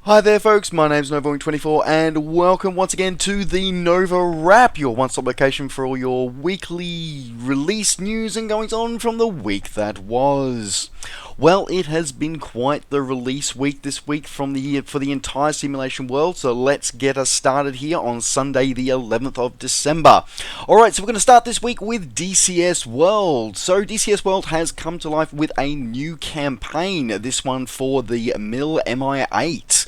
Hi there folks, my name's NovaWrap24 and welcome once again to the NovaWrap, your one-stop location for all your weekly release news and goings on from the week that was. Well, it has been quite the release week this week for the entire simulation world, so let's get us started here on Sunday the 11th of December. Alright, so we're going to start this week with DCS World. So DCS World has come to life with a new campaign, this one for the MIL MI8.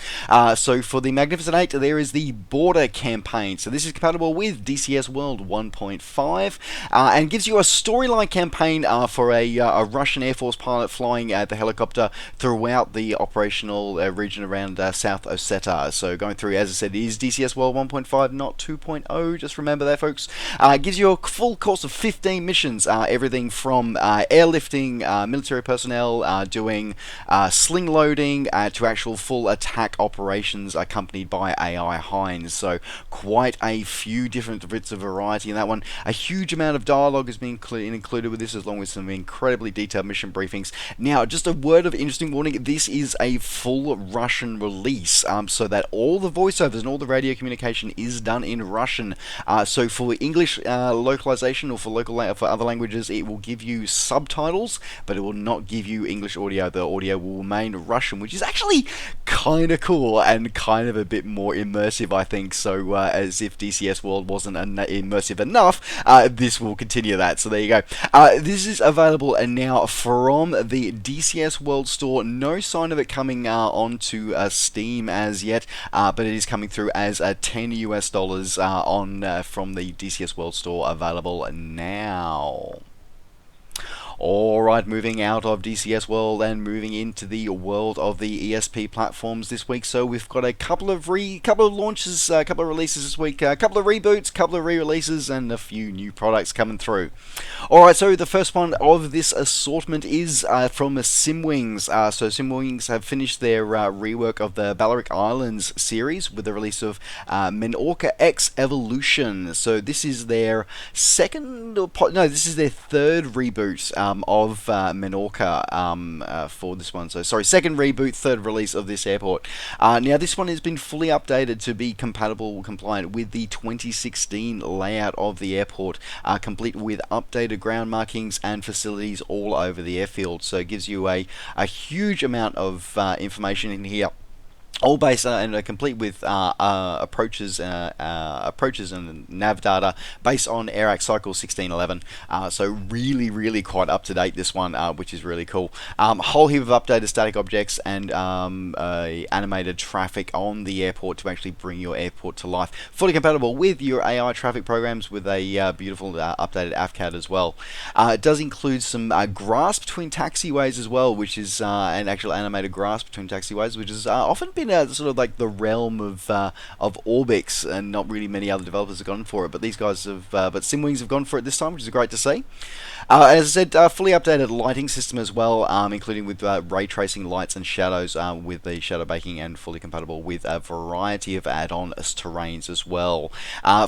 So for the Magnificent 8, there is the Border campaign. So this is compatible with DCS World 1.5 and gives you a storyline campaign for a Russian Air Force pilot flying the helicopter throughout the operational region around South Ossetia. So going through, as I said, it is DCS World 1.5, not 2.0. Just remember that, folks. It gives you a full course of 15 missions, everything from airlifting military personnel, doing sling loading, to actual full attack operations accompanied by AI hinds. So quite a few different bits of variety in that one. A huge amount of dialogue has been included with this, along with some incredibly detailed mission briefings. Now, just a word of interesting warning, this is a full Russian release, so that all the voiceovers and all the radio communication is done in Russian. So for English localization or for for other languages, it will give you subtitles, but it will not give you English audio. The audio will remain Russian, which is actually kind of cool and kind of a bit more immersive, I think. So as if DCS World wasn't immersive enough, this will continue that. So there you go. This is available now from the DCS World store. No sign of it coming onto Steam as yet, but it is coming through as $10 US on from the DCS World store, available now. Alright, moving out of DCS World and moving into the world of the ESP platforms this week. So we've got a couple of launches, a couple of releases this week, a couple of reboots, a couple of re-releases, and a few new products coming through. Alright, so the first one of this assortment is from Simwings. So Simwings have finished their rework of the Balearic Islands series with the release of Menorca X Evolution. So this is their this is their third reboot of Menorca for this one. So sorry, second reboot, third release of this airport. Now this one has been fully updated to be compliant with the 2016 layout of the airport, complete with updated ground markings and facilities all over the airfield. So it gives you a huge amount of information in here, all based and complete with approaches and nav data based on AirAct Cycle 1611. So really quite up to date, this one, which is really cool. Whole heap of updated static objects and animated traffic on the airport to actually bring your airport to life. Fully compatible with your AI traffic programs, with a beautiful updated AFCAD as well. It does include some grass between taxiways as well, which is an actual animated grass between taxiways, which has often been sort of like the realm of Orbix, and not really many other developers have gone for it, but these guys have, but Simwings have gone for it this time, which is great to see. As I said, fully updated lighting system as well, including with ray tracing lights and shadows, with the shadow baking, and fully compatible with a variety of add-on terrains as well.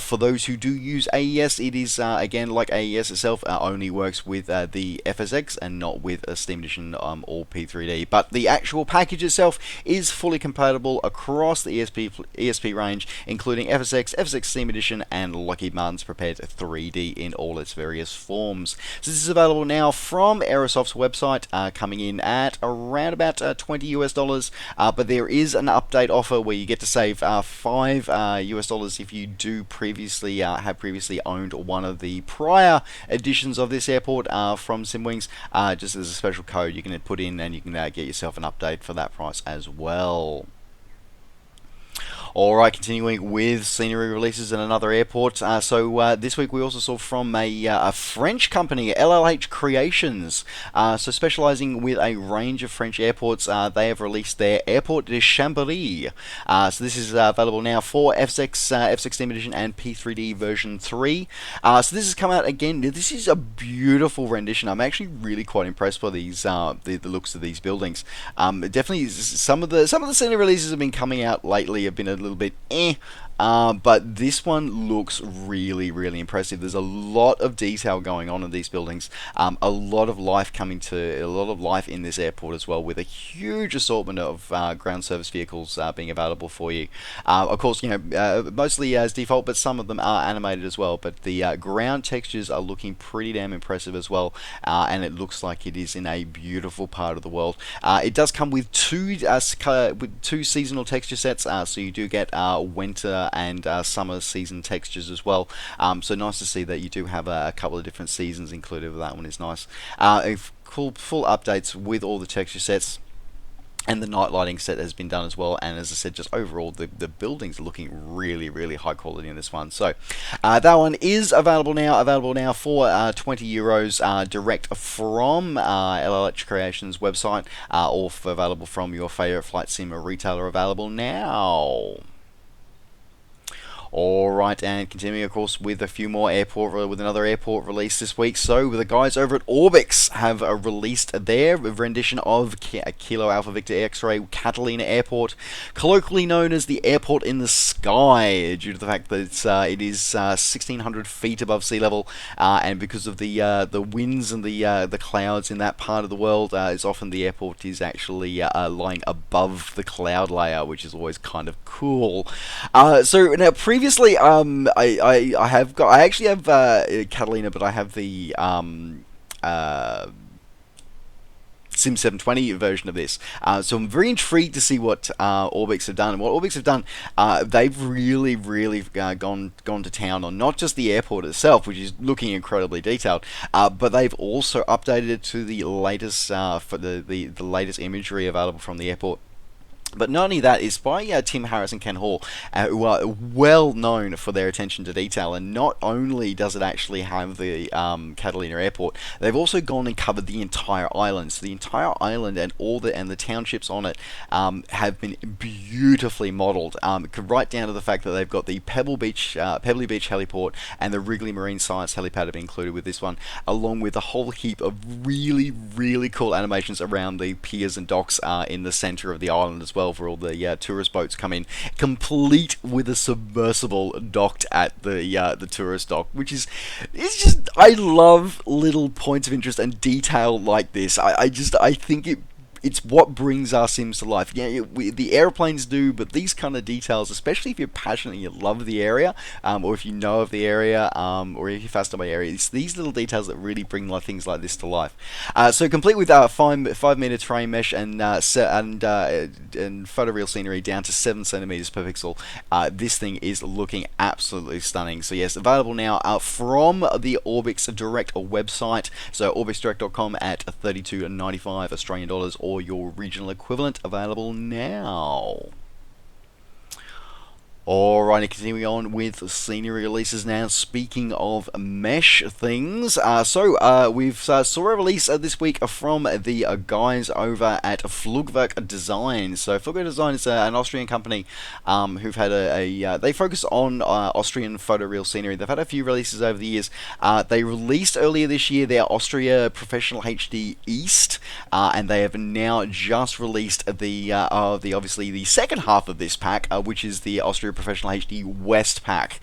For those who do use AES, it is again like AES itself, only works with the FSX and not with a Steam Edition or P3D, but the actual package itself is fully compatible across the ESP range, including FSX, FSX Steam Edition, and Lockheed Martin's Prepared 3D in all its various forms. So this is available now from Aerosoft's website, coming in at around about $20 US, but there is an update offer where you get to save $5 US if you do have previously owned one of the prior editions of this airport from Simwings. Just as a special code you can put in, and you can get yourself an update for that price as well. Alright, continuing with scenery releases in another airport. So this week we also saw from a French company, LLH Creations. So specializing with a range of French airports, they have released their Airport de Chambéry. So this is available now for FSX Steam Edition and P3D version 3. So this has come out again. This is a beautiful rendition. I'm actually really quite impressed by these the looks of these buildings. Definitely some of the scenery releases have been coming out lately have been a little bit but this one looks really, really impressive. There's a lot of detail going on in these buildings. A lot of life in this airport as well, with a huge assortment of ground service vehicles being available for you. Of course, mostly as default, but some of them are animated as well. But the ground textures are looking pretty damn impressive as well, and it looks like it is in a beautiful part of the world. It does come with two seasonal texture sets, so you do get winter and summer season textures as well. So nice to see that you do have a couple of different seasons included. That one is nice. Cool full updates with all the texture sets. And the night lighting set has been done as well, and as I said, just overall the buildings are looking really, really high quality in this one. So that one is available now for 20 euros direct from LLH Creations website, or available from your favorite flight sim retailer. Available now. Alright, and continuing, of course, with another airport release this week. So, the guys over at Orbix have released their rendition of Kilo Alpha Victor X-Ray Catalina Airport, colloquially known as the airport in the sky, due to the fact that it is 1,600 feet above sea level, and because of the winds and the clouds in that part of the world, it's often the airport is actually lying above the cloud layer, which is always kind of cool. So now, previously, I actually have Catalina, but I have the Sim 720 version of this. So I'm very intrigued to see what Orbix have done. And what Orbix have done, they've really, really gone to town on not just the airport itself, which is looking incredibly detailed, but they've also updated it to the latest for the latest imagery available from the airport. But not only that, it's by Tim Harris and Ken Hall, who are well known for their attention to detail. And not only does it actually have the Catalina Airport, they've also gone and covered the entire island. So the entire island and the townships on it have been beautifully modelled, right down to the fact that they've got the Pebbly Beach heliport and the Wrigley Marine Science helipad have been included with this one, along with a whole heap of really, really cool animations around the piers and docks in the centre of the island as well, for all the tourist boats come in, complete with a submersible docked at the tourist dock, which is, I love little points of interest and detail like this. I think it's what brings our Sims to life. Yeah, the airplanes do, but these kind of details, especially if you're passionate and you love the area, or if you know of the area, or if you're fascinated by the area, it's these little details that really bring things like this to life. So complete with 5-meter terrain mesh and photoreal scenery down to 7 centimeters per pixel. This thing is looking absolutely stunning. So yes, available now from the Orbix Direct website. So orbixdirect.com at $32.95 Australian dollars, or your regional equivalent, available now. Alright, continuing on with scenery releases now. Speaking of mesh things, we've saw a release this week from the guys over at Flugwerk Design. So Flugwerk Design is an Austrian company who've had they focus on Austrian photoreal scenery. They've had a few releases over the years. They released earlier this year their Austria Professional HD East, and they have now just released obviously the second half of this pack, which is the Austria Professional HD West pack.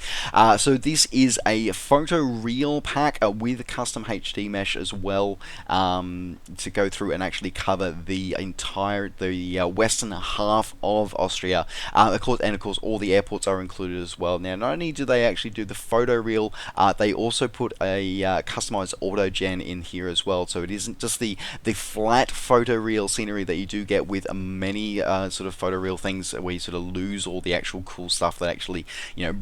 So this is a photoreal pack with custom HD mesh as well, to go through and actually cover the entire western half of Austria. Of course, all the airports are included as well. Now, not only do they actually do the photoreal, they also put a customized autogen in here as well. So it isn't just the flat photoreal scenery that you do get with many sort of photoreal things, where you sort of lose all the actual cool stuff that actually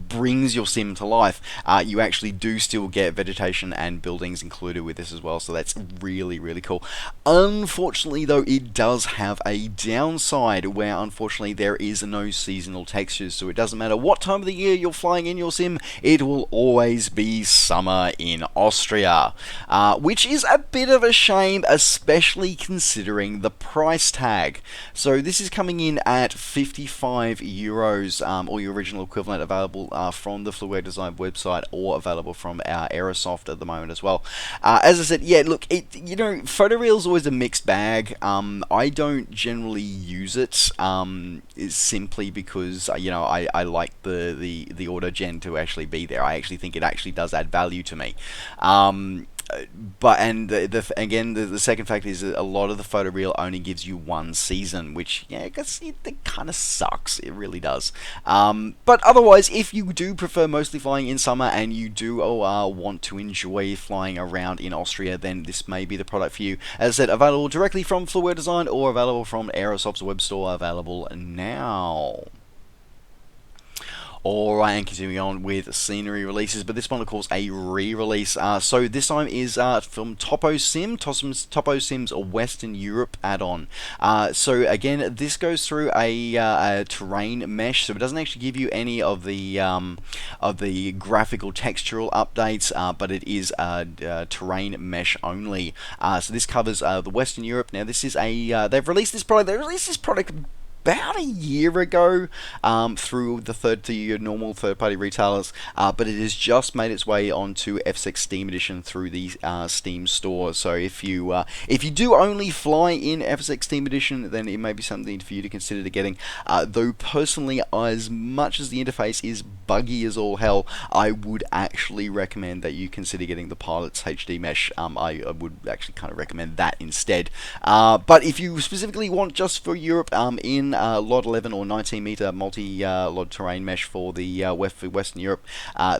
brings your sim to life. You actually do still get vegetation and buildings included with this as well, so that's really, really cool. Unfortunately though, it does have a downside, where unfortunately there is no seasonal textures, so it doesn't matter what time of the year you're flying in your sim, it will always be summer in Austria, which is a bit of a shame, especially especially considering the price tag. So this is coming in at 55 euros, or your original equivalent, available from the Fluid Design website, or available from our Aerosoft at the moment as well. As I said, yeah, look, photoreal is always a mixed bag. I don't generally use it, simply because I like the auto gen to actually be there. I actually think it actually does add value to me. But the second factor is that a lot of the photoreal only gives you one season, which I guess it kind of sucks. It really does. But otherwise, if you do prefer mostly flying in summer and you do want to enjoy flying around in Austria, then this may be the product for you. As I said, available directly from Fluid Design or available from Aerosoft's web store, available now. Alright, and continuing on with scenery releases, but this one, of course, a re-release. So this time is from Topo Sim's Western Europe add-on. So again, this goes through a terrain mesh, so it doesn't actually give you any of the graphical textural updates, but it is terrain mesh only. So this covers the Western Europe. Now this is they've released this product. About a year ago, through your normal third-party retailers, but it has just made its way onto F6 Steam Edition through the Steam store. So if you do only fly in F6 Steam Edition, then it may be something for you to consider getting. Though personally, as much as the interface is buggy as all hell, I would actually recommend that you consider getting the Pilot's HD Mesh. I would actually kind of recommend that instead. But if you specifically want just for Europe, in Lot 11 or 19 meter multi-LOD terrain mesh for the Western Europe,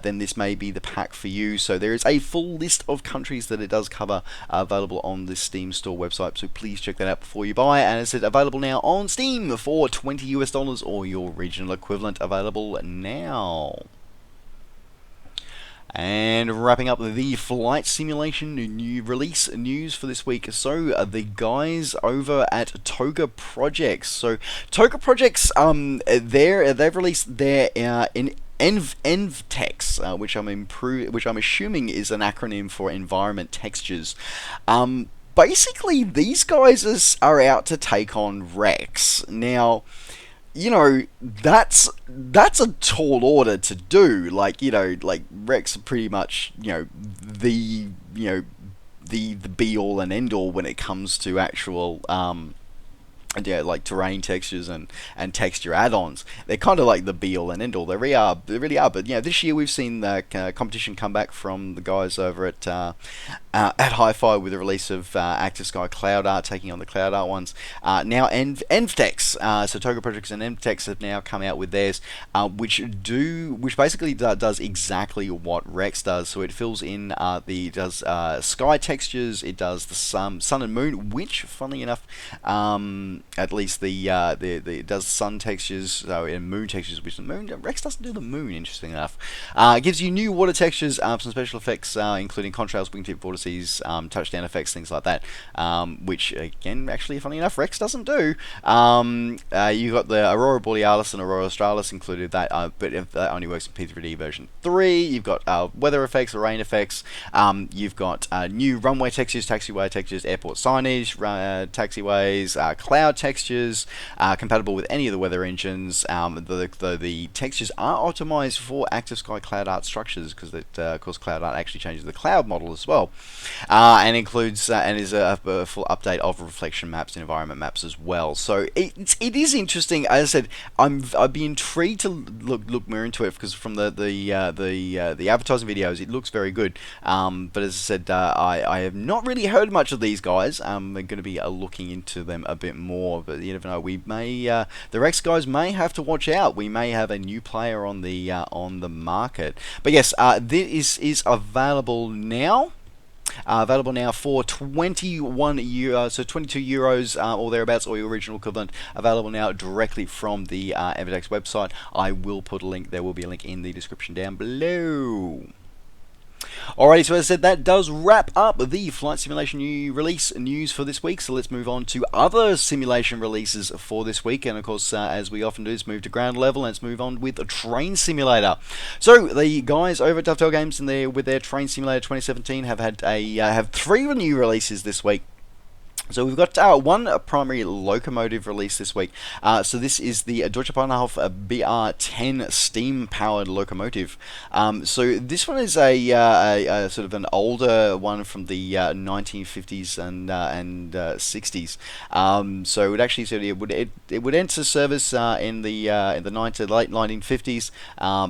then this may be the pack for you. So there is a full list of countries that it does cover, available on the Steam store website, so please check that out before you buy. And it's available now on Steam for $20 or your regional equivalent, available now. And wrapping up the flight simulation new release news for this week. So the guys over at Toga Projects. So Toga Projects, they've released their EnvTex, which I'm assuming is an acronym for Environment Textures. Basically, these guys are out to take on Rex. Now, that's a tall order to do. Like Rex are pretty much, the be all and end all when it comes to actual like terrain textures and texture add-ons. They're kind of like the be-all and end-all. They really are. But this year we've seen the competition come back from the guys over at Hi-Fi with the release of Active Sky Cloud Art, taking on the Cloud Art ones. Now EnvTex, so Toga Projects and EnvTex have now come out with theirs, which basically does exactly what Rex does. So it fills in does sky textures, it does the sun and moon, which, funnily enough, at least it does sun textures, and moon textures, which the moon, Rex doesn't do the moon, interesting enough. It gives you new water textures, some special effects, including contrails, wingtip vortices, touchdown effects, things like that, which, again, actually, funny enough, Rex doesn't do. You got the Aurora Borealis and Aurora Australis included that, but that only works in P3D version 3. You've got weather effects, rain effects. You've got new runway textures, taxiway textures, airport signage, taxiways, cloud textures, compatible with any of the weather engines. The textures are optimized for Active Sky Cloud Art structures, because of course Cloud Art actually changes the cloud model as well, and includes and is a full update of reflection maps and environment maps as well. So it is interesting. As I said, I'd be intrigued to look more into it, because from the advertising videos it looks very good. But as I said, I have not really heard much of these guys. I'm going to be looking into them a bit more, but you never know. We may the Rex guys may have to watch out. We may have a new player on the market. But yes, this is available now. Available now for 21 euros, so 22 euros or thereabouts, or your original equivalent. Available now directly from the EnvTex website. I will put a link. There will be a link in the description down below. Alrighty, so as I said, that does wrap up the flight simulation release news for this week. So let's move on to other simulation releases for this week. And of course, as we often do, let's move to ground level and let's move on with a Train Simulator. So the guys over at Dovetail Games and with their Train Simulator 2017 have had have 3 new releases this week. So we've got one primary locomotive release this week. So this is the Deutsche Bahnhof BR10 steam-powered locomotive. So this one is a sort of an older one from the 1950s and 60s. So it would actually it would enter service in the late 1950s,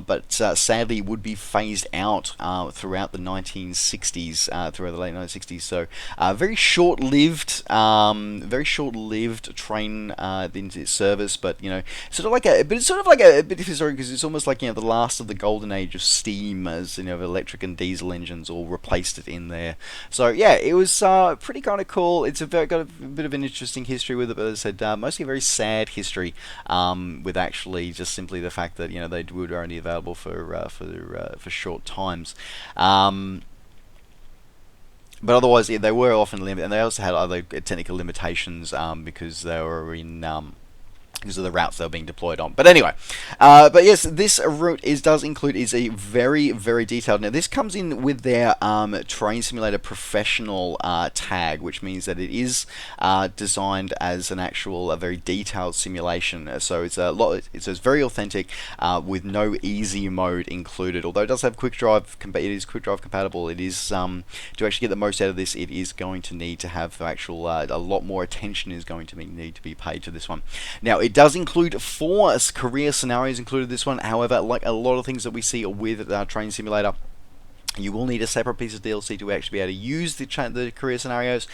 but sadly would be phased out throughout the 1960s, throughout the late 1960s. So very short-lived. Very short-lived train into its service, but it's sort of like a bit historic because it's almost like the last of the golden age of steam, as electric and diesel engines all replaced it in there. So yeah, it was pretty kind of cool. It's got a bit of an interesting history with it, but as I said, mostly a very sad history, with actually just simply the fact that they were only available for short times. But otherwise, yeah, they were often limited, and they also had other technical limitations because they were in because of the routes they were being deployed on. But anyway, but yes, this route does include a very, very detailed. Now this comes in with their Train Simulator Professional tag, which means that it is designed as a very detailed simulation. So it's it's very authentic, with no easy mode included. Although it does have quick drive, it is quick drive compatible. It is to actually get the most out of this, it is going to need to have actual a lot more attention is going to need to be paid to this one. Now it does include 4 career scenarios included this one. However, like a lot of things that we see with Train Simulator, you will need a separate piece of DLC to actually be able to use the career scenarios.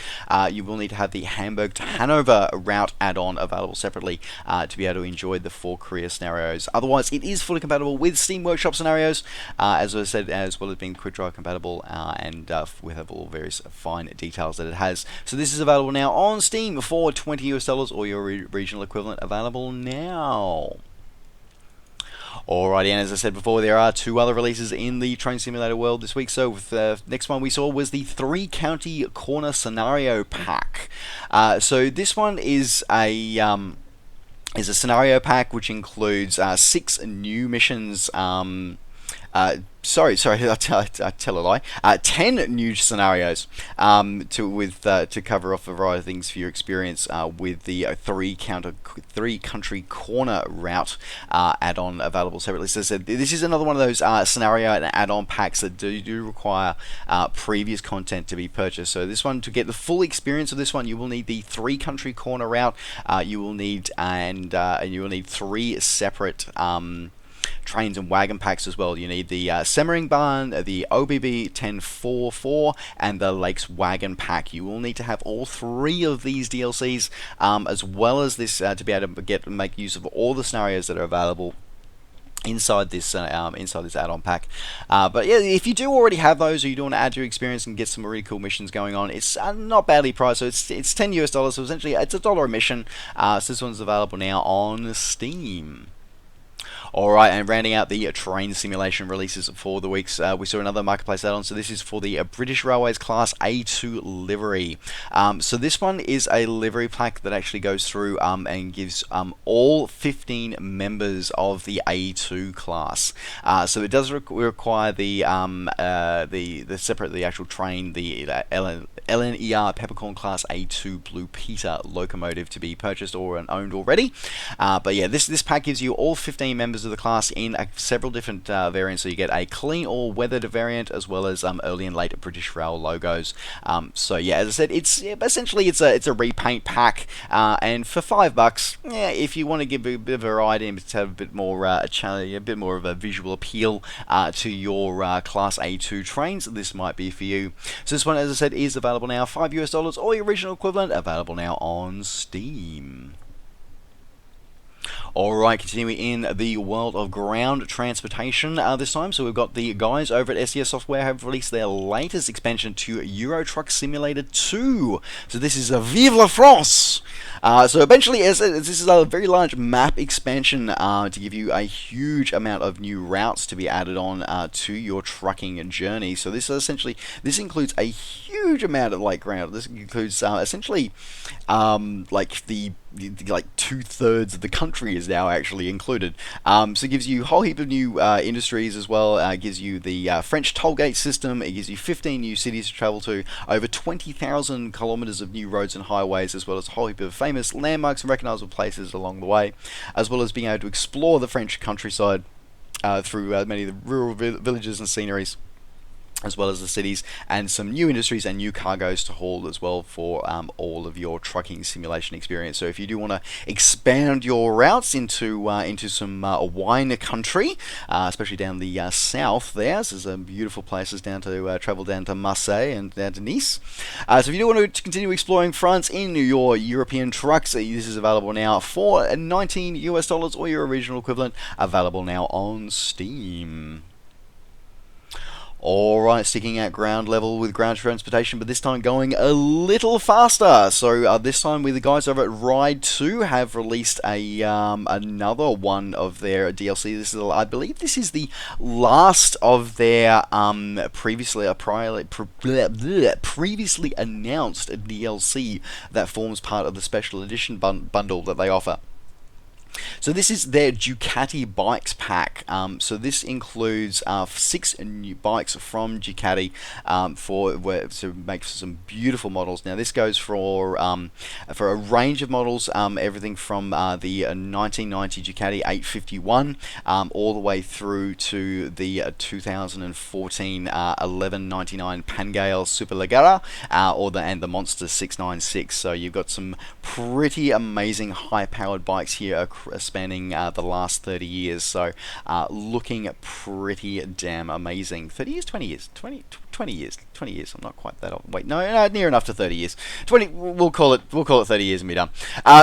You will need to have the Hamburg to Hanover route add-on available separately to be able to enjoy the 4 career scenarios. Otherwise, it is fully compatible with Steam Workshop scenarios, as I said, as well as being quick drive compatible, and with all various fine details that it has. So this is available now on Steam for $20 or your regional equivalent available now. Alrighty, and as I said before, there are 2 other releases in the Train Simulator world this week. So the next one we saw was the 3 County Corner Scenario Pack. So this one is a scenario pack which includes 6 new missions. Sorry, I tell a lie. 10 new scenarios to cover off a variety of things for your experience with the 3 country corner route add-on available separately. So this is another one of those scenario and add-on packs that do require previous content to be purchased. So this one, to get the full experience of this one, you will need the 3 country corner route. You will need 3 separate trains and wagon packs as well. You need the Semmeringbahn, the OBB 1044, and the Lakes Wagon Pack. You will need to have all 3 of these DLCs, as well as this to be able to make use of all the scenarios that are available inside this add-on pack. But yeah, if you do already have those, or you do want to add to your experience and get some really cool missions going on, it's not badly priced. So it's $10, so essentially it's $1 a mission. So this one's available now on Steam. Alright, and rounding out the train simulation releases for the weeks, we saw another marketplace add-on. So this is for the British Railways Class A2 livery. So this one is a livery pack that actually goes through and gives all 15 members of the A2 class. So it does require the actual train, the LNER Peppercorn Class A2 Blue Peter locomotive to be purchased or owned already. But yeah, this pack gives you all 15 members of the class in several different variants. So you get a clean or weathered variant, as well as early and late British Rail logos. So yeah, as I said, it's a repaint pack, and for $5, yeah, if you want to give a bit of variety and have a bit more a bit more of a visual appeal to your Class A2 trains, this might be for you. So this one, as I said, is available now, $5 or your original equivalent, available now on Steam. Alright, continuing in the world of ground transportation this time. So we've got the guys over at SES Software have released their latest expansion to Euro Truck Simulator 2. So this is a Vive la France! So eventually, this is a very large map expansion to give you a huge amount of new routes to be added on to your trucking journey. So this includes a huge amount of ground. This includes essentially like the like 2/3 of the country is now actually included. So it gives you a whole heap of new industries as well. Gives you the French tollgate system. It gives you 15 new cities to travel to, over 20,000 kilometers of new roads and highways, as well as a whole heap of famous landmarks and recognizable places along the way, as well as being able to explore the French countryside through many of the rural villages and sceneries, as well as the cities, and some new industries and new cargoes to haul as well for all of your trucking simulation experience. So if you do want to expand your routes into some wine country, especially down the south there, so there's some beautiful places down to travel down to Marseille and down to Nice. So if you do want to continue exploring France in your European trucks, this is available now for $19 or your original equivalent, available now on Steam. Alright, sticking at ground level with ground transportation, but this time going a little faster. So this time with the guys over at Ride 2 have released another one of their DLC. This is, I believe this is the last of their previously announced DLC that forms part of the special edition bundle that they offer. So this is their Ducati bikes pack. So this includes 6 new bikes from Ducati to make some beautiful models. Now this goes for a range of models, everything from the 1990 Ducati 851 all the way through to the 2014 1199 Panigale Superleggera and the Monster 696. So you've got some pretty amazing high-powered bikes here spanning the last 30 years, so looking pretty damn amazing. 30 years, 20 years, 20 years, I'm not quite that old. Wait, no, near enough to 30 years. 20, we'll call it 30 years and be done.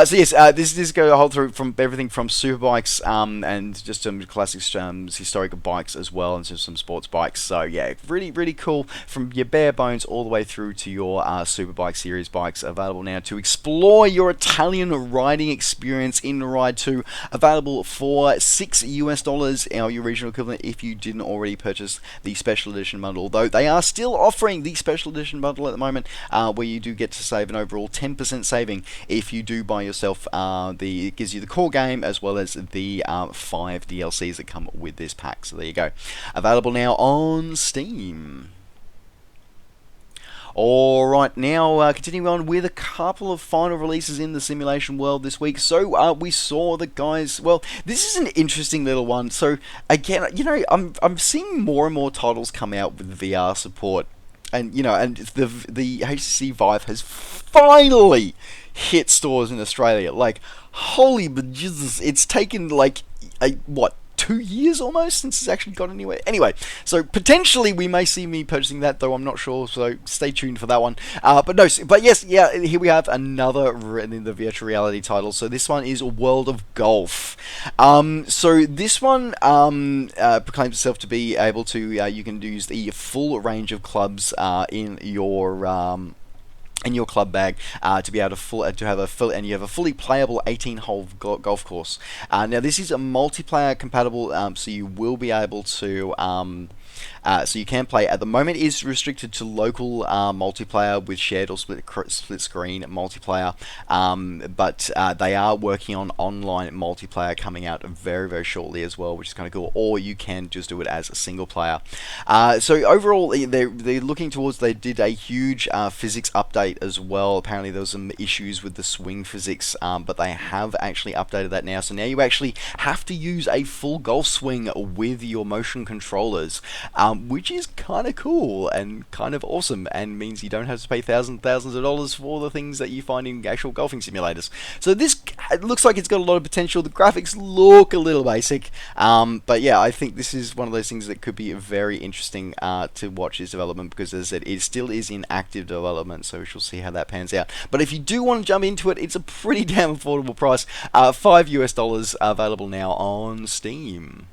So yes, this goes a whole through from everything from superbikes and just some classic historic bikes as well, and some sports bikes. So yeah, really cool, from your bare bones all the way through to your superbike series bikes, available now to explore your Italian riding experience in Ride 2, available for $6 your regional equivalent if you didn't already purchase the special edition bundle. Although they are still offering the special edition bundle at the moment, where you do get to save an overall 10% saving if you do buy yourself it gives you the core game as well as the 5 DLCs that come with this pack. So there you go, available now on Steam. Alright, now continuing on with a couple of final releases in the simulation world this week. So we saw the guys, well, this is an interesting little one. So again, I'm seeing more and more titles come out with VR support, and the HTC Vive has finally hit stores in Australia. Like, holy bejesus, it's taken like 2 years almost since it's actually got anywhere. Anyway, so potentially we may see me purchasing that, though I'm not sure, so stay tuned for that one. But yes, here we have another in the virtual reality title. So this one is World of Golf. So this one proclaims itself to be able to, you can use the full range of clubs in your club bag to be able to have a fully playable 18-hole golf course. Now this is a multiplayer compatible, so you will be able to so you can play. At the moment, it is restricted to local multiplayer with shared or split screen multiplayer, but they are working on online multiplayer coming out very shortly as well, which is kind of cool. Or you can just do it as a single player. So overall, they're looking towards. They did a huge physics update as well. Apparently, there was some issues with the swing physics, but they have actually updated that now. So now you actually have to use a full golf swing with your motion controllers, which is kind of cool and kind of awesome, and means you don't have to pay thousands of dollars for the things that you find in actual golfing simulators. So this, it looks like it's got a lot of potential. The graphics look a little basic, but yeah, I think this is one of those things that could be very interesting to watch its development, because as I said, it still is in active development, so we shall see how that pans out. But if you do want to jump into it, it's a pretty damn affordable price, $5 available now on Steam.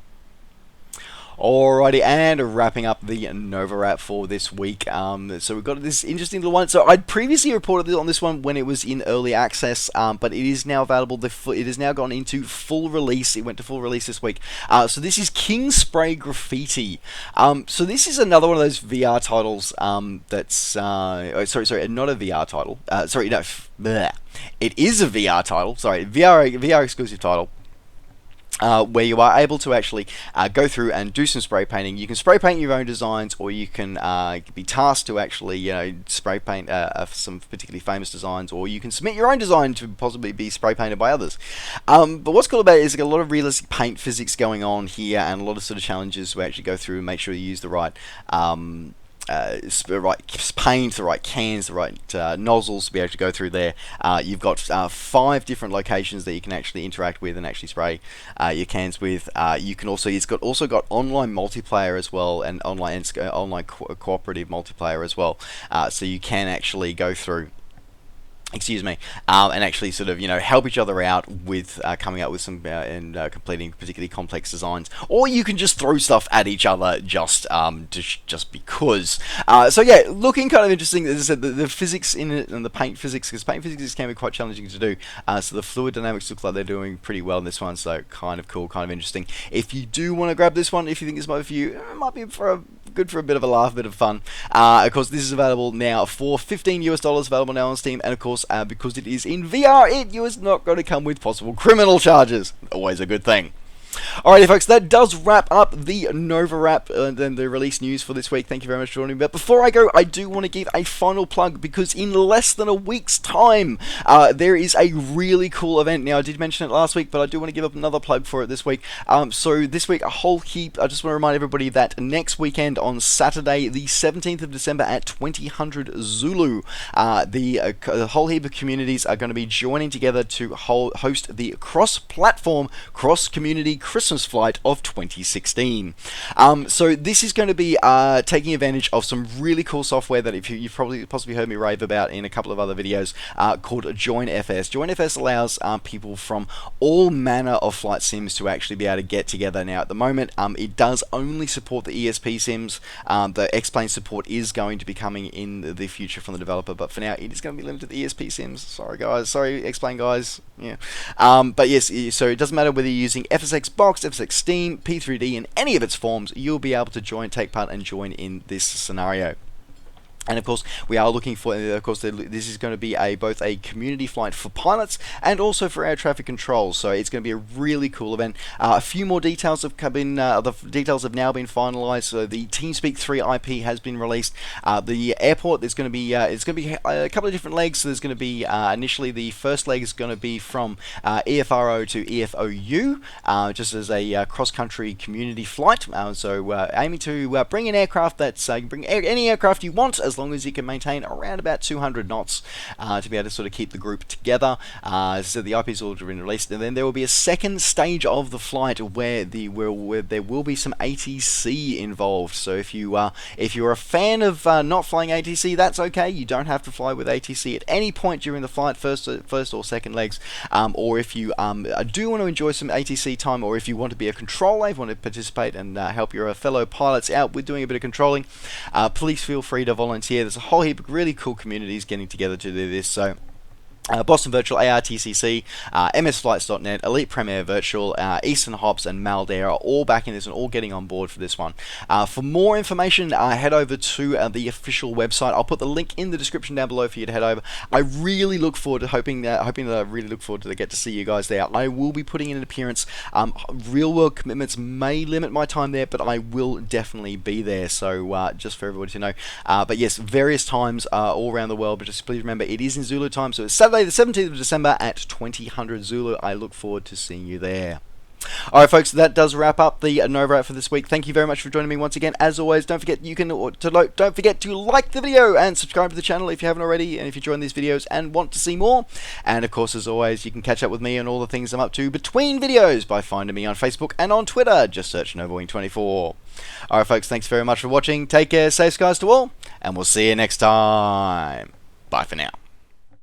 Alrighty, and wrapping up the NovaWrap for this week. So we've got this interesting little one. So I'd previously reported on this one when it was in early access, but it is now available. It has now gone into full release. It went to full release this week. So this is King Spray Graffiti. So this is another one of those VR titles that's sorry, not a VR title. Sorry, no, bleh. It is a VR title. Sorry, VR exclusive title. Where you are able to actually go through and do some spray painting. You can spray paint your own designs, or you can be tasked to actually, spray paint some particularly famous designs, or you can submit your own design to possibly be spray painted by others. But what's cool about it is a lot of realistic paint physics going on here, and a lot of sort of challenges to actually go through and make sure you use the right paint, the right cans, the right nozzles to be able to go through there. You've got 5 different locations that you can actually interact with and actually spray your cans with. You can also, it's also got online multiplayer as well, and online cooperative multiplayer as well. So you can actually go through, and actually sort of, help each other out with coming up with some and completing particularly complex designs, or you can just throw stuff at each other just because. So yeah, looking kind of interesting. As I said, the physics in it and the paint physics, because paint physics can be quite challenging to do. So the fluid dynamics look like they're doing pretty well in this one. So kind of cool, kind of interesting. If you do want to grab this one, if you think this might be for you, it might be good for a bit of a laugh, a bit of fun. Of course, this is available now for $15 available now on Steam, and of course, because it is in VR, it is not going to come with possible criminal charges. Always a good thing. Alrighty folks, that does wrap up the NovaWrap and the release news for this week. Thank you very much for joining me. But before I go, I do want to give a final plug, because in less than a week's time, there is a really cool event. Now, I did mention it last week, but I do want to give up another plug for it this week. So this week, a whole heap. I just want to remind everybody that next weekend on Saturday, the 17th of December at 2000 Zulu, the whole heap of communities are going to be joining together to host the cross-platform, cross-community Christmas flight of 2016. So this is going to be taking advantage of some really cool software that you've probably possibly heard me rave about in a couple of other videos, called JoinFS. JoinFS allows people from all manner of flight sims to actually be able to get together. Now at the moment, it does only support the ESP sims. The X-Plane support is going to be coming in the future from the developer, but for now it is going to be limited to the ESP sims. Sorry guys, sorry X-Plane guys. Yeah. But yes, so it doesn't matter whether you're using FSX Box, FSX Steam, P3D, in any of its forms, you'll be able to take part and join in this scenario. And of course, we are looking for, this is going to be both a community flight for pilots and also for air traffic control. So it's going to be a really cool event. A few more details have come in. The details have now been finalized. So the TeamSpeak 3 IP has been released. The airport, there's going to be a couple of different legs. So there's going to be initially the first leg is going to be from EFRO to EFOU, just as a cross-country community flight. So aiming to bring an aircraft that's you can bring any aircraft you want, as long as you can maintain around about 200 knots to be able to sort of keep the group together. So the IP's already been released, and then there will be a second stage of the flight where there will be some ATC involved. So if you're a fan of not flying ATC, that's okay. You don't have to fly with ATC at any point during the flight, first or second legs. Or if you do want to enjoy some ATC time, or if you want to be a controller, want to participate and help your fellow pilots out with doing a bit of controlling, please feel free to volunteer. There's a whole heap of really cool communities getting together to do this. So Boston Virtual, ARTCC, MSFlights.net, Elite Premier Virtual, Eastern Hops, and Maldair are all backing this and all getting on board for this one. For more information, head over to the official website. I'll put the link in the description down below for you to head over. I really look forward to hoping that I really look forward to get to see you guys there. I will be putting in an appearance. Real world commitments may limit my time there, but I will definitely be there. So just for everybody to know. But yes, various times all around the world. But just please remember, it is in Zulu time, so it's Saturday the 17th of December at 2000 Zulu. I look forward to seeing you there. Alright folks, that does wrap up the NovaWrap for this week. Thank you very much for joining me once again. As always, don't forget to like the video and subscribe to the channel if you haven't already, and if you join these videos and want to see more. And of course, as always, you can catch up with me on all the things I'm up to between videos by finding me on Facebook and on Twitter. Just search NovaWing24. Alright folks, thanks very much for watching. Take care, safe skies to all, and we'll see you next time. Bye for now.